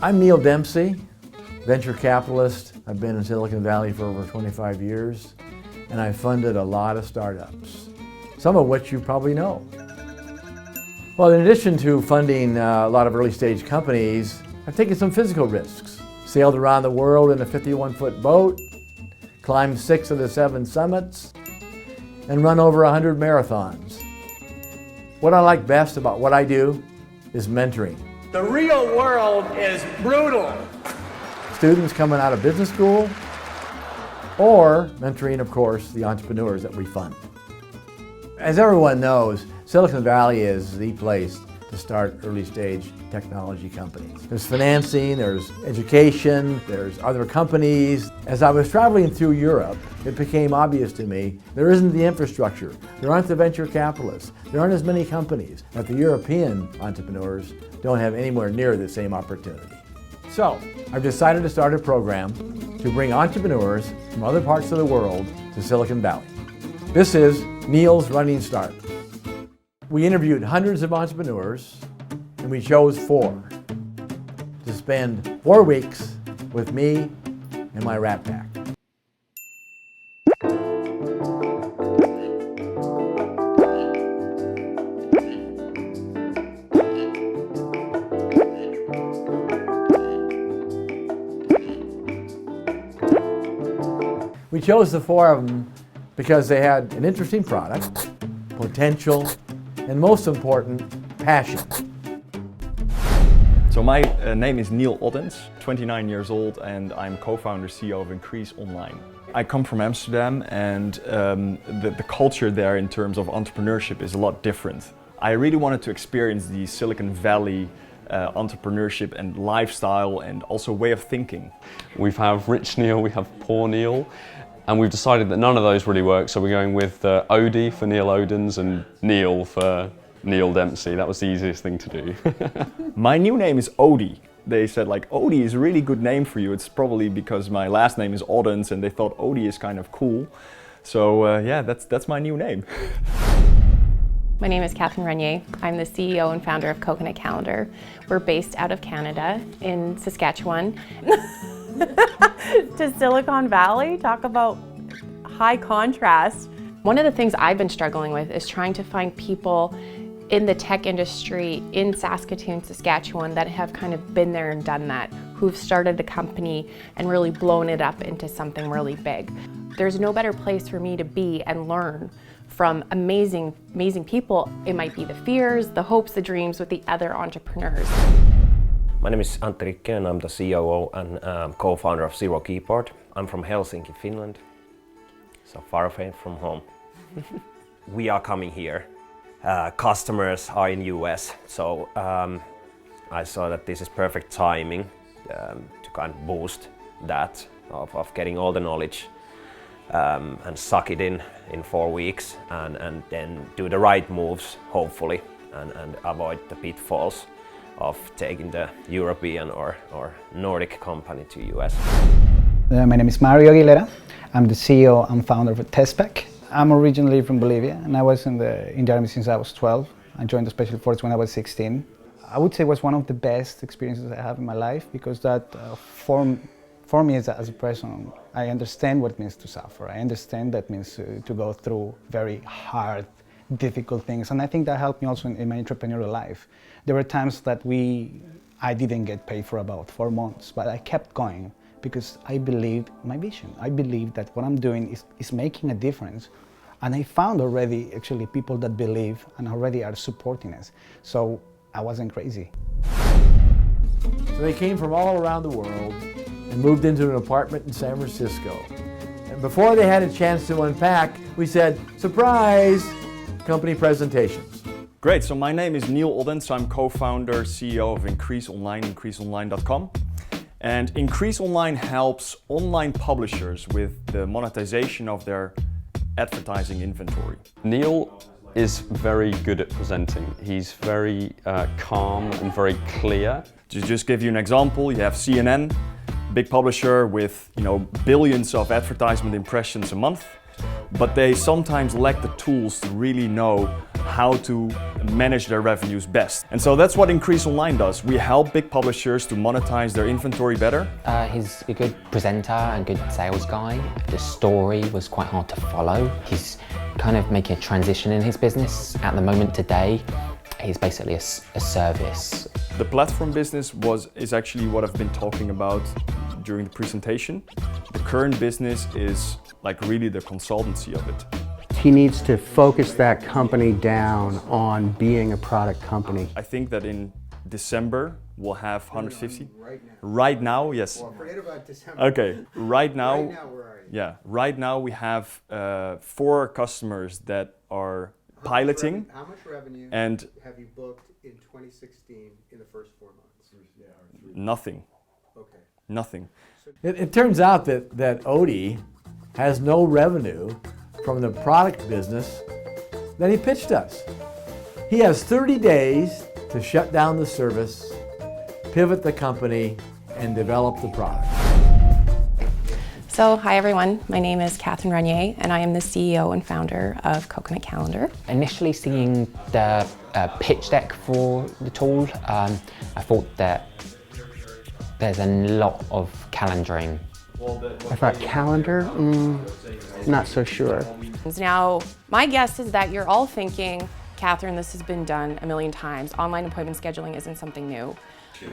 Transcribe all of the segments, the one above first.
I'm Neal Dempsey, venture capitalist. I've been in Silicon Valley for over 25 years, and I've funded a lot of startups, some of which you probably know. Well, in addition to funding a lot of early stage companies, I've taken some physical risks. Sailed around the world in a 51-foot boat, climbed 6 of the 7 summits, and run over 100 marathons. What I like best about what I do is mentoring. The real world is brutal. Students coming out of business school, or mentoring, of course, the entrepreneurs that we fund. As everyone knows, Silicon Valley is the place to start early stage technology companies. There's financing, there's education, there's other companies. As I was traveling through Europe, it became obvious to me there isn't the infrastructure, there aren't the venture capitalists, there aren't as many companies, that the European entrepreneurs don't have anywhere near the same opportunity. So, I've decided to start a program to bring entrepreneurs from other parts of the world to Silicon Valley. This is Neal's Running Start. We interviewed hundreds of entrepreneurs, and we chose 4 to spend 4 weeks with me and my rat pack. We chose the 4 of them because they had an interesting product, potential, and most important, passion. So my name is Neal Oddens, 29 years old, and I'm co-founder CEO of Increase Online. I come from Amsterdam, and the culture there in terms of entrepreneurship is a lot different. I really wanted to experience the Silicon Valley entrepreneurship and lifestyle and also way of thinking. We have Rich Neal, we have Poor Neal, and we've decided that none of those really work, so we're going with Odie for Neal Oddens and Neal for Neal Dempsey. That was the easiest thing to do. My new name is Odie. They said like, Odie is a really good name for you. It's probably because my last name is Oddens and they thought Odie is kind of cool. So yeah, that's my new name. My name is Catherine Renier. I'm the CEO and founder of Coconut Calendar. We're based out of Canada in Saskatchewan. To Silicon Valley, talk about high contrast. One of the things I've been struggling with is trying to find people in the tech industry in Saskatoon, Saskatchewan that have kind of been there and done that, who've started a company and really blown it up into something really big. There's no better place for me to be and learn from amazing people. It might be the fears, the hopes, the dreams with the other entrepreneurs. My name is Antti Rikke and I'm the COO and co-founder of Zero Keyboard. I'm from Helsinki, Finland, so far away from home. We are coming here. Customers are in US, so I saw that this is perfect timing to kind of boost that of getting all the knowledge and suck it in 4 weeks and then do the right moves, hopefully, and avoid the pitfalls of taking the European or Nordic company to US. My name is Mario Aguilera. I'm the CEO and founder of Testpack. I'm originally from Bolivia and I was in the Army since I was 12. I joined the Special Forces when I was 16. I would say it was one of the best experiences I have in my life because that for me as a person, I understand what it means to suffer. I understand that means to go through very hard, difficult things, and I think that helped me also in my entrepreneurial life. There were times that I didn't get paid for about 4 months, but I kept going because I believed my vision. I believed that what I'm doing is making a difference, and I found already actually people that believe and already are supporting us. So I wasn't crazy. So they came from all around the world and moved into an apartment in San Francisco. And before they had a chance to unpack, we said, surprise, company presentations. Great, so my name is Neal Oddens. I'm co-founder, CEO of Increase Online, increaseonline.com. And Increase Online helps online publishers with the monetization of their advertising inventory. Neal is very good at presenting. He's very calm and very clear. To just give you an example, you have CNN, big publisher with billions of advertisement impressions a month. but they sometimes lack the tools to really know how to manage their revenues best. And so that's what Increase Online does. We help big publishers to monetize their inventory better. He's a good presenter and good sales guy. The story was quite hard to follow. He's kind of making a transition in his business. At the moment today, he's basically a service. The platform business is actually what I've been talking about during the presentation. The current business is like really the consultancy of it. He needs to focus that company down on being a product company. I think that in December we'll have 150. Right now, yes. Well, forget about December. Okay, right now. Right now, where are you? Yeah, right now we have 4 customers that are piloting. How much revenue and have you booked in 2016 in the first 4 months? Nothing. Okay. Nothing. It turns out that Odie has no revenue from the product business that he pitched us. He has 30 days to shut down the service, pivot the company, and develop the product. So, hi everyone, my name is Catherine Renier and I am the CEO and founder of Coconut Calendar. Initially seeing the pitch deck for the tool, I thought that there's a lot of calendaring. I thought calendar, not so sure. Now, my guess is that you're all thinking, Catherine, this has been done a million times. Online appointment scheduling isn't something new.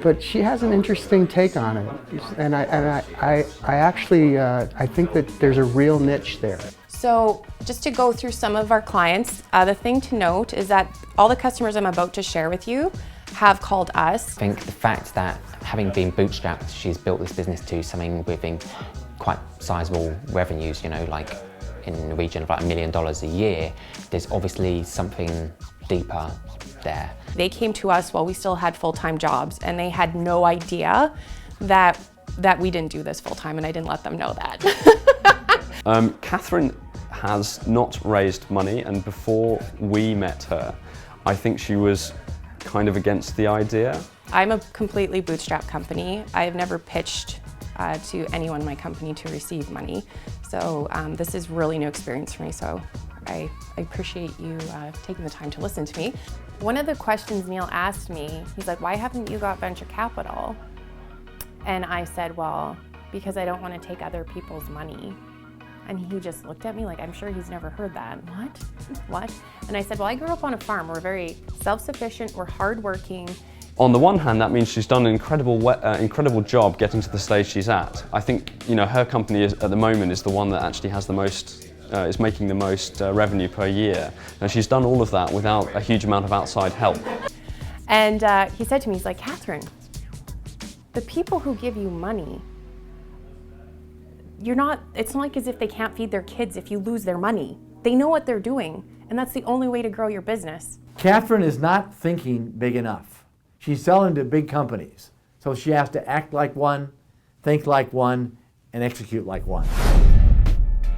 But she has an interesting take on it, and I actually I think that there's a real niche there. So just to go through some of our clients, the thing to note is that all the customers I'm about to share with you have called us. I think the fact that having been bootstrapped, she's built this business to something within quite sizable revenues, you know, like in the region of like $1 million a year. There's obviously something deeper there. They came to us while we still had full-time jobs, and they had no idea that we didn't do this full-time, and I didn't let them know that. Catherine has not raised money, and before we met her, I think she was kind of against the idea. I'm a completely bootstrap company. I've never pitched to anyone in my company to receive money. So this is really new experience for me, so I appreciate you taking the time to listen to me. One of the questions Neal asked me, he's like, why haven't you got venture capital? And I said, well, because I don't want to take other people's money. And he just looked at me like, I'm sure he's never heard that. What? What? And I said, well, I grew up on a farm. We're very self-sufficient, we're hardworking. On the one hand, that means she's done an incredible job getting to the stage she's at. I think, you know, her company at the moment is the one that actually has the most, is making the most revenue per year. And she's done all of that without a huge amount of outside help. And he said to me, he's like, Catherine, the people who give you money, it's not like as if they can't feed their kids if you lose their money. They know what they're doing, and that's the only way to grow your business. Catherine is not thinking big enough. She's selling to big companies, so she has to act like one, think like one, and execute like one.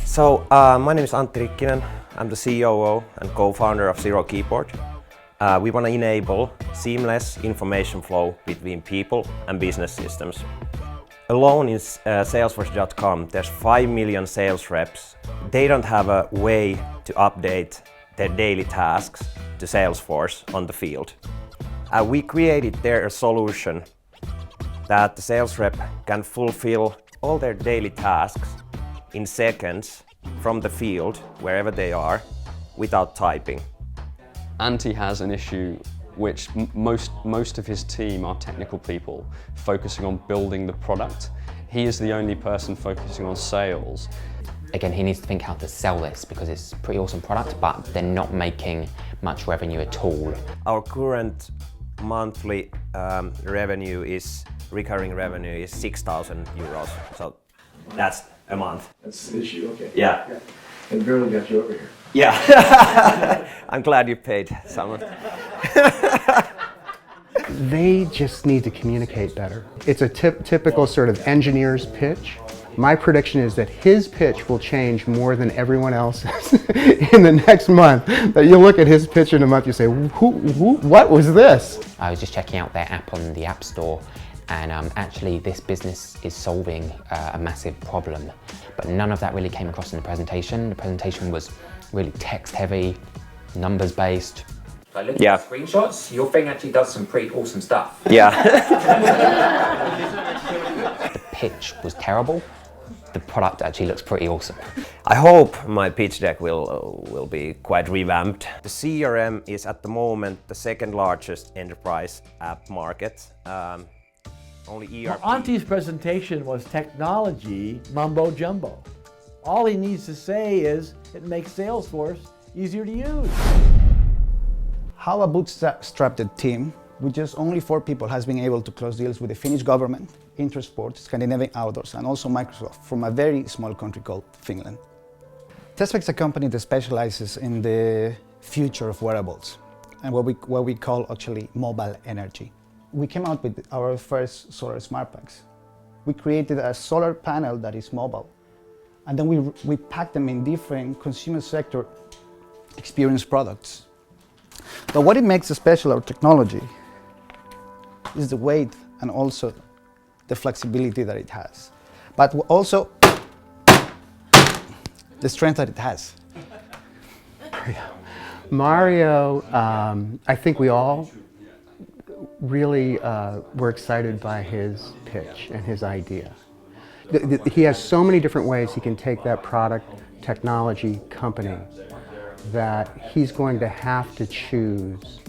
So, my name is Antti Rikkinen. I'm the COO and co-founder of Zero Keyboard. We want to enable seamless information flow between people and business systems. Alone in Salesforce.com, there's 5 million sales reps. They don't have a way to update their daily tasks to Salesforce on the field. We created there a solution that the sales rep can fulfill all their daily tasks in seconds from the field, wherever they are, without typing. Antti has an issue which most of his team are technical people focusing on building the product. He is the only person focusing on sales. Again, he needs to think how to sell this because it's a pretty awesome product, but they're not making much revenue at all. Our current monthly recurring revenue is 6,000 euros. So that's a month. That's the issue, okay. Yeah. And barely got you over here. Yeah. I'm glad you paid someone. They just need to communicate better. It's a typical sort of engineer's pitch. My prediction is that his pitch will change more than everyone else's in the next month. That you'll look at his pitch in a month, you say, what was this? I was just checking out their app on the App Store, and actually this business is solving a massive problem. but none of that really came across in the presentation. The presentation was really text heavy, numbers based. By looking at screenshots, your thing actually does some pretty awesome stuff. Yeah. The pitch was terrible. The product actually looks pretty awesome. I hope my pitch deck will be quite revamped. The CRM is at the moment the second largest enterprise app market. Only ERP. Well, Anti's presentation was technology mumbo jumbo. All he needs to say is it makes Salesforce easier to use. How a bootstrapped team with just only 4 people has been able to close deals with the Finnish government, Intersport, Scandinavian Outdoors, and also Microsoft from a very small country called Finland. TestPack is a company that specializes in the future of wearables and what we call actually mobile energy. We came out with our first solar smart packs. We created a solar panel that is mobile, and then we packed them in different consumer sector experience products. But what it makes special our technology is the weight and also the flexibility that it has, but also the strength that it has. Mario, I think we all really were excited by his pitch and his idea. He has so many different ways he can take that product technology company that he's going to have to choose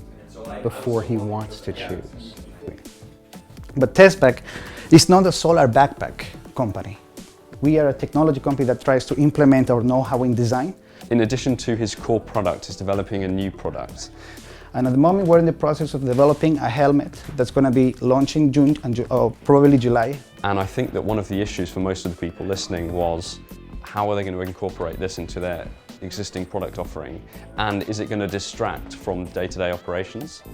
before he wants to choose. But TestPack is not a solar backpack company. We are a technology company that tries to implement our know-how in design. In addition to his core product, he's developing a new product. And at the moment we're in the process of developing a helmet that's going to be launching June and probably July. And I think that one of the issues for most of the people listening was how are they going to incorporate this into their existing product offering, and is it going to distract from day-to-day operations?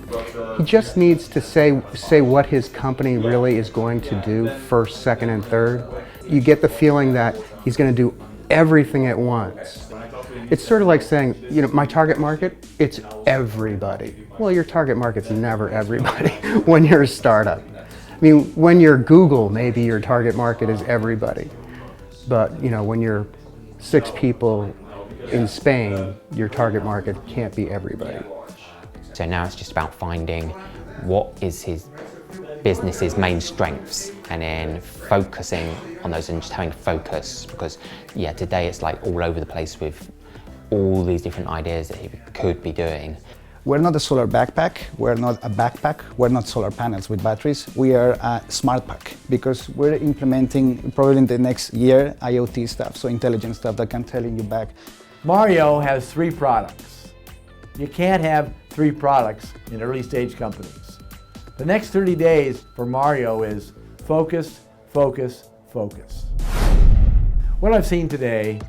He just needs to say what his company really is going to do first, second, and third. You get the feeling that he's going to do everything at once. It's sort of like saying, you know, my target market, it's everybody. Well, your target market's never everybody when you're a startup. I mean, when you're Google, maybe your target market is everybody. But, you know, when you're 6 people in Spain, your target market can't be everybody. So now it's just about finding what is his business's main strengths and then focusing on those and just having focus, because yeah, today it's like all over the place with all these different ideas that he could be doing. We're not a solar backpack, we're not a backpack, we're not solar panels with batteries, we are a smart pack because we're implementing probably in the next year IoT stuff, so intelligent stuff that can tell you back. Mario has 3 products. You can't have 3 products in early stage companies. The next 30 days for Mario is focus, focus, focus. What I've seen today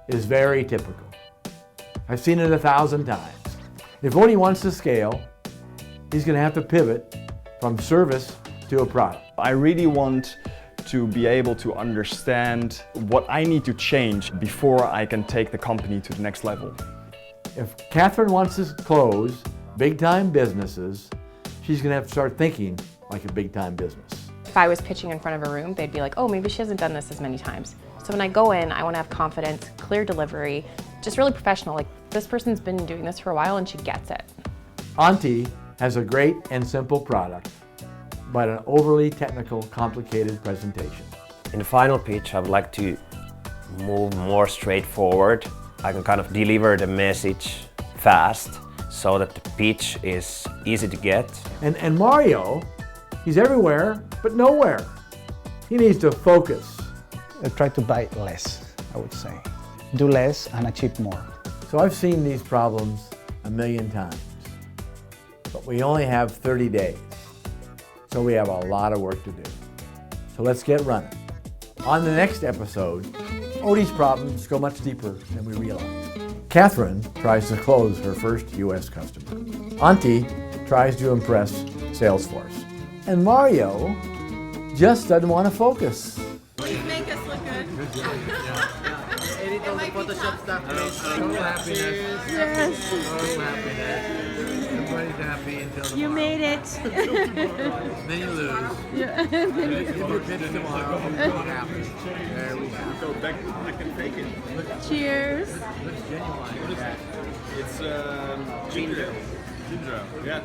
is very typical. I've seen it 1,000 times. If what he wants to scale, he's going to have to pivot from service to a product. I really want to be able to understand what I need to change before I can take the company to the next level. If Catherine wants to close big-time businesses, she's going to have to start thinking like a big-time business. If I was pitching in front of a room, they'd be like, oh, maybe she hasn't done this as many times. So when I go in, I want to have confidence, clear delivery, just really professional. Like, this person's been doing this for a while and she gets it. Antti has a great and simple product, but an overly technical, complicated presentation. In the final pitch, I would like to move more straightforward. I can kind of deliver the message fast so that the pitch is easy to get. And Mario, he's everywhere, but nowhere. He needs to focus. Try to buy less, I would say. Do less and achieve more. So I've seen these problems 1,000,000 times, but we only have 30 days. So we have a lot of work to do. So let's get running. On the next episode, Odie's problems go much deeper than we realize. Catherine tries to close her first US customer. Antti tries to impress Salesforce. And Mario just doesn't want to focus. Please make us look good. Edit all the Photoshop stuff. Yes. Oh, happiness. Everybody's happy until tomorrow. You made it. Then you lose. Yeah. If you pitch tomorrow, what happens? There we go. Go back and fake it. Cheers. Looks genuine. It's ginger ale. Ginger ale, yeah.